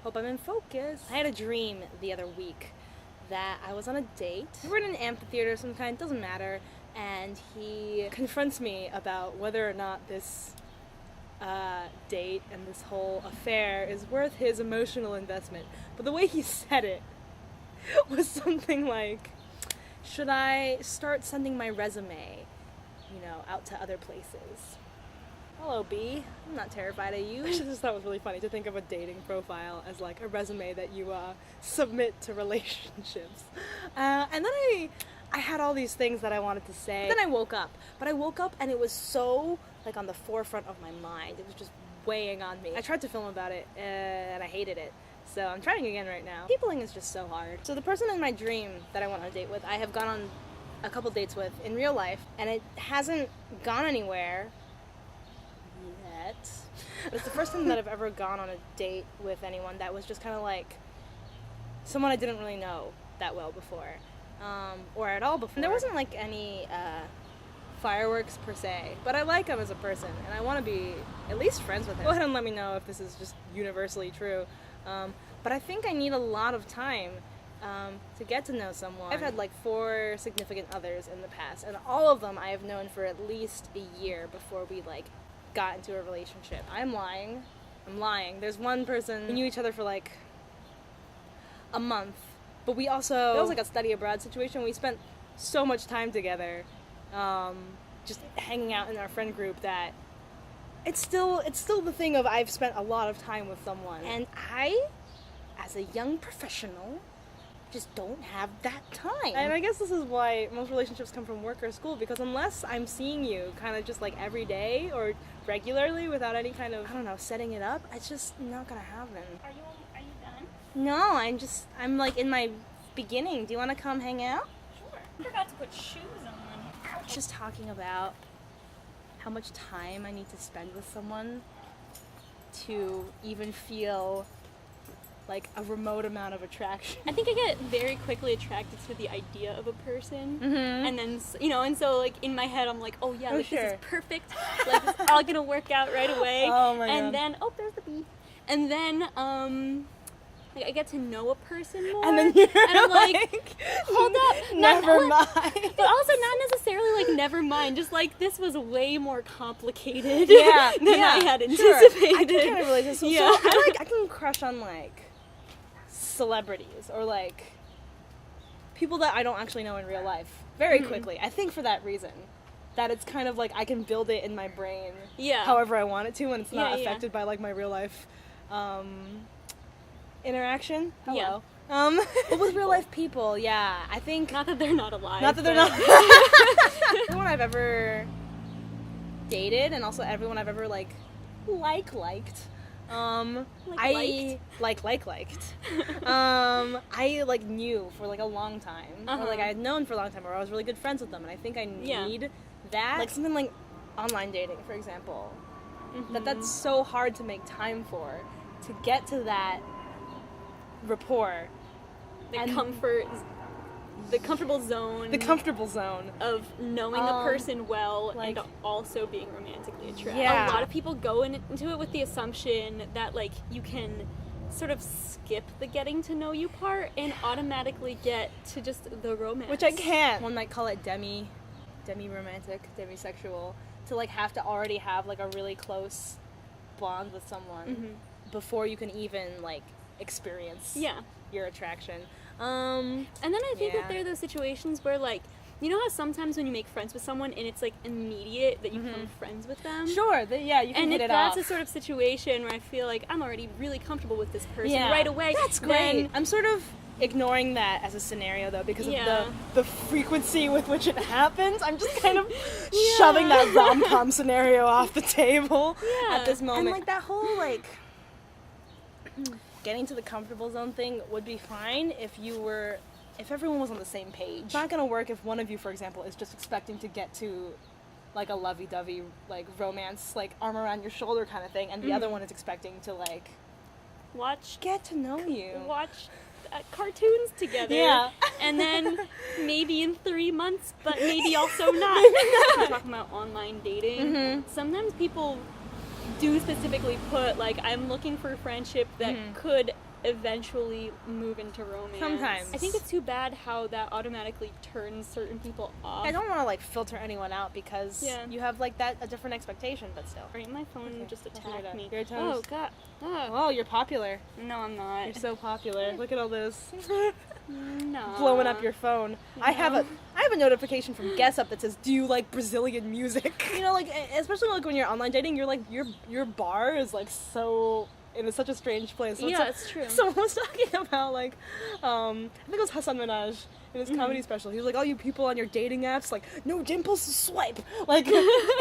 Hope I'm in focus. I had a dream the other week that I was on a date. We're in an amphitheater of some kind, doesn't matter, and he confronts me about whether or not this date and this whole affair is worth his emotional investment. But the way he said it was something like, should I start sending my resume, out to other places? Hello, B. I'm not terrified of you. I just thought it was really funny to think of a dating profile as like a resume that you submit to relationships. And then I had all these things that I wanted to say. Then I woke up. But I woke up and it was so like on the forefront of my mind. It was just weighing on me. I tried to film about it and I hated it. So I'm trying again right now. Peopling is just so hard. So the person in my dream that I went on a date with, I have gone on a couple dates with in real life, and it hasn't gone anywhere yet. It's the first time that I've ever gone on a date with anyone that was just kind of like someone I didn't really know that well before, or at all before. And there wasn't like any fireworks per se, but I like him as a person, and I want to be at least friends with him. Go ahead and let me know if this is just universally true. But I think I need a lot of time to get to know someone. I've had like 4 significant others in the past, and all of them I have known for at least a year before we like got into a relationship. I'm lying. There's one person, we knew each other for like a month, but we also, it was like a study abroad situation. We spent so much time together, just hanging out in our friend group, that it's still the thing of I've spent a lot of time with someone, and I, as a young professional, just don't have that time. And I guess this is why most relationships come from work or school, because unless I'm seeing you kind of just like every day or regularly without any kind of, I don't know, setting it up, it's just not gonna happen. Are you done? No, I'm like in my beginning. Do you want to come hang out? Sure. I forgot to put shoes on. Just talking about how much time I need to spend with someone to even feel like a remote amount of attraction. I think I get very quickly attracted to the idea of a person, Mm-hmm. and then and so like in my head I'm like, oh yeah, like, sure. this is perfect, like it's all gonna work out right away. Oh my and God. then there's the bee, and then like I get to know a person more, And then you're and I'm like, hold up, never mind. But also not necessarily like never mind, just like this was way more complicated Yeah, than yeah, I had sure. anticipated. I can kind of relate to this. Yeah. So I can crush on like celebrities or like people that I don't actually know in real life very quickly. I think for that reason, that it's kind of like I can build it in my brain however I want it to, and it's not affected by like my real life interaction. Hello. Yeah. But with real life people, I think Not that they're not alive. not that they're but- not everyone I've ever dated, and also everyone I've ever liked. I like knew for like a long time, or like I had known for a long time, or I was really good friends with them, and I think I need that, like something like online dating, for example. That's so hard to make time for, to get to that rapport, the comfortable zone. the comfortable zone. of knowing a person well, and also being romantically attracted. Yeah. A lot of people go into it with the assumption that like you can sort of skip the getting to know you part and automatically get to just the romance. Which I can't. One might call it demi-romantic, demisexual, to like have to already have like a really close bond with someone before you can even like experience your attraction. And then I think that there are those situations where like, you know how sometimes when you make friends with someone and it's like immediate that you become friends with them? Sure, you can and hit if it that's off. a sort of situation where I feel like I'm already really comfortable with this person Yeah. right away, That's great. then I'm sort of ignoring that as a scenario though, because Yeah. of the frequency with which it happens. I'm just kind of shoving that rom-com scenario off the table at this moment. And like that whole like getting to the comfortable zone thing would be fine if everyone was on the same page. It's not gonna work if one of you, for example, is just expecting to get to like a lovey-dovey, like romance, like arm around your shoulder kind of thing, and the other one is expecting to like get to know you. watch cartoons together, and then maybe in 3 months, but maybe also not. We're talking about online dating. Sometimes people do specifically put like, I'm looking for a friendship that could eventually move into romance. Sometimes. I think it's too bad how that automatically turns certain people off. I don't want to like filter anyone out because you have like a different expectation, but still. Right, my phone just attacked me. Your toes. Oh god. Oh. Oh, you're popular. No, I'm not. You're so popular. Look at all those No. blowing up your phone. No. I have a notification from Guess Up that says, "Do you like Brazilian music?" You know, like especially like when you're online dating, you're like your bar is like so in such a strange place. So it's true. Someone was talking about like, I think it was Hassan Minaj in his comedy special. He was like, "All you people on your dating apps, like no dimples, swipe, like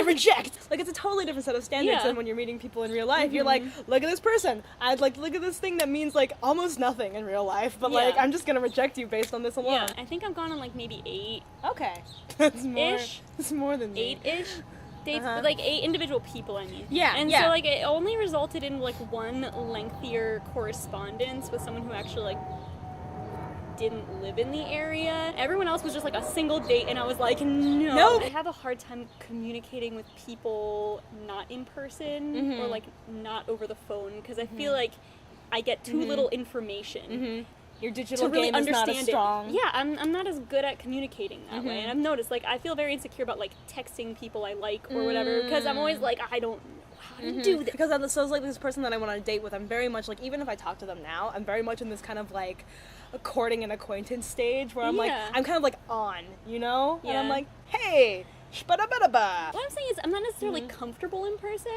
reject." Like it's a totally different set of standards than when you're meeting people in real life. You're like, "Look at this person. I'd like to look at this thing that means like almost nothing in real life, but like I'm just gonna reject you based on this alone." Yeah, I think I've gone on like maybe 8. Okay, that's more. Ish. It's more than me. 8-ish. Dates, like 8 individual people, I mean. Yeah, and yeah. so like it only resulted in like one lengthier correspondence with someone who actually like didn't live in the area. Everyone else was just like a single date, and I was like, no. Nope. I have a hard time communicating with people not in person or like not over the phone because I feel like I get too little information. Your digital To really game is not understand as strong. it. Yeah, I'm not as good at communicating that way, and I've noticed like I feel very insecure about like texting people I like or whatever because I'm always like I don't know how to do this. Because so it's like this person that I went on a date with, I'm very much like, even if I talk to them now, I'm very much in this kind of like a courting and acquaintance stage where I'm like, I'm kind of like on, you know? And I'm like, hey, shba-da-ba-da-ba. What I'm saying is I'm not necessarily comfortable in person,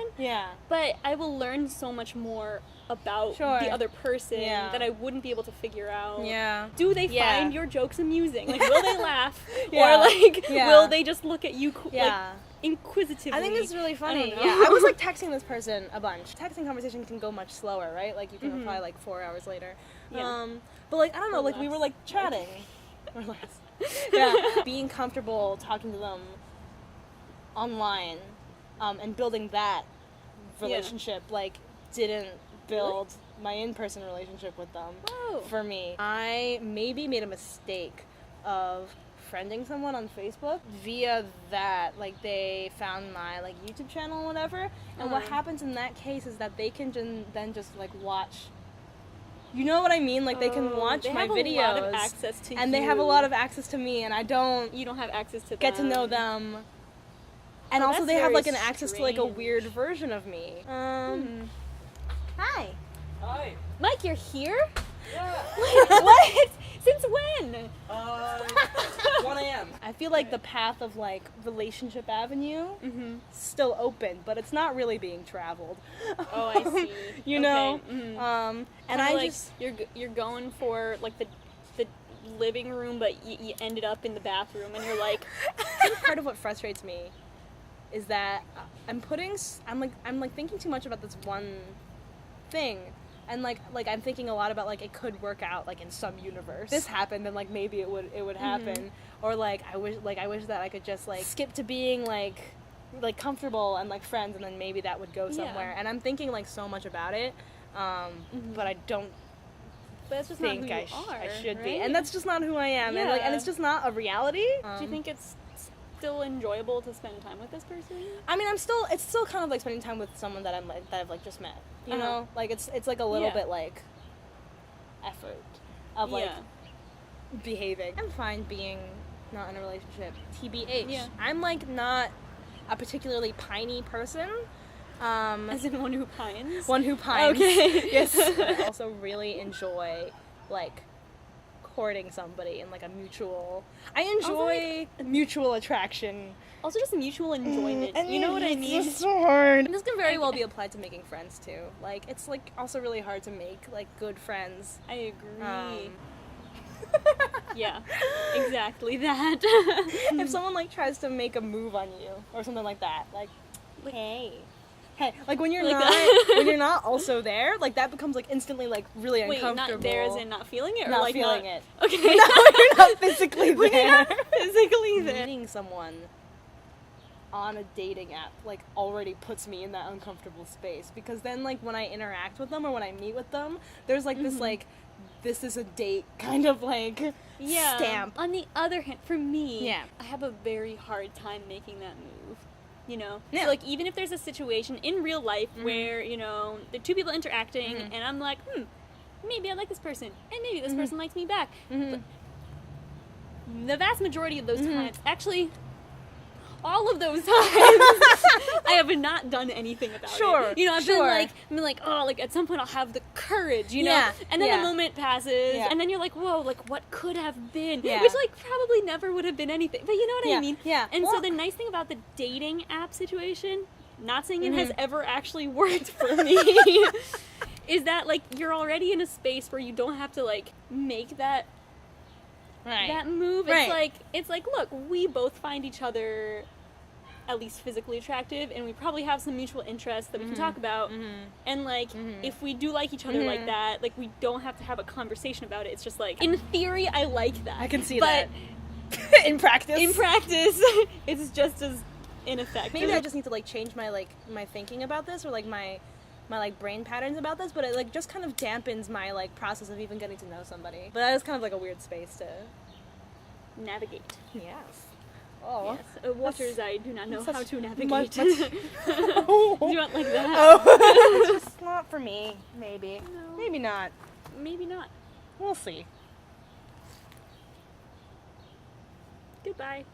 but I will learn so much more about the other person that I wouldn't be able to figure out. Do they find your jokes amusing? Like, will they laugh? Or like, will they just look at you like inquisitively? I think it's really funny. I was like texting this person a bunch. Texting conversation can go much slower, right? Like you can reply like 4 hours later. But like I don't know, like we were like chatting or less. Being comfortable talking to them online and building that relationship like didn't build my in-person relationship with them. For me, I maybe made a mistake of friending someone on Facebook via that, like they found my like YouTube channel or whatever, and what happens in that case is that they can then just like watch, you know what I mean, like they can watch my videos, they have a lot of access to and they have a lot of access to me, and you don't have access to get to know them, and also they have like an access to like a weird version of me. Hi. Hi. Mike, you're here? Yeah. Wait, what? Since when? 1 a.m. I feel like the path of like relationship avenue still open, but it's not really being traveled. Oh, I see. You know, and I like, just you're going for like the living room, but you ended up in the bathroom, and you're like. I think part of what frustrates me is that I'm thinking too much about this one thing. And like I'm thinking a lot about like it could work out like in some universe. This happened and like maybe it would happen, or like I wish that I could just like skip to being like comfortable and like friends, and then maybe that would go somewhere. And I'm thinking like so much about it, but I don't. But that's just think not who I should right? be, and that's just not who I am, and it's just not a reality. Do you think it's still enjoyable to spend time with this person? I mean, it's still kind of like spending time with someone that I've like just met. You know, like it's like a little bit like effort of like behaving. I'm fine being not in a relationship. TBH. I'm like not a particularly piney person. As in one who pines? One who pines. Okay. Yes. I also really enjoy like courting somebody and like a mutual. I enjoy mutual attraction. Also just mutual enjoyment. You know what I mean? It's so hard. And this can very well be applied to making friends too. Like it's like also really hard to make like good friends. I agree. Yeah, exactly that. If someone like tries to make a move on you or something like that, like hey, like when you're when you're not also there, like that becomes like instantly like really uncomfortable. Wait, not there as in not feeling it, or not like feeling it. Okay, no, you're not physically there. You're not physically there. Meeting someone on a dating app like already puts me in that uncomfortable space, because then like when I interact with them or when I meet with them, there's like this like this is a date kind of like stamp. On the other hand, for me, Yeah. I have a very hard time making that move. You know? Yeah. So, like, even if there's a situation in real life where, you know, the two people interacting, and I'm like, maybe I like this person, and maybe this person likes me back. But the vast majority of those times, actually, all of those times, I have not done anything about it. You know, I've been like, oh, like at some point I'll have the courage, you know? And then the moment passes, and then you're like, whoa, like what could have been? Which like probably never would have been anything. But you know what I mean? And so the nice thing about the dating app situation, not saying it has ever actually worked for me, is that like you're already in a space where you don't have to like make that that move. It's like look, we both find each other at least physically attractive, and we probably have some mutual interests that we can talk about, and like if we do like each other like that, like we don't have to have a conversation about it. It's just like, in theory, I like that. I can see that. In practice it's just as ineffective. Maybe I just need to like change my like my thinking about this, or like my like brain patterns about this, but it like just kind of dampens my like process of even getting to know somebody. But that is kind of like a weird space to navigate. Yes. Oh. Yes. Waters I do not know how to navigate. Much. Do you want like that? Oh. It's just not for me. Maybe. No. Maybe not. Maybe not. We'll see. Goodbye.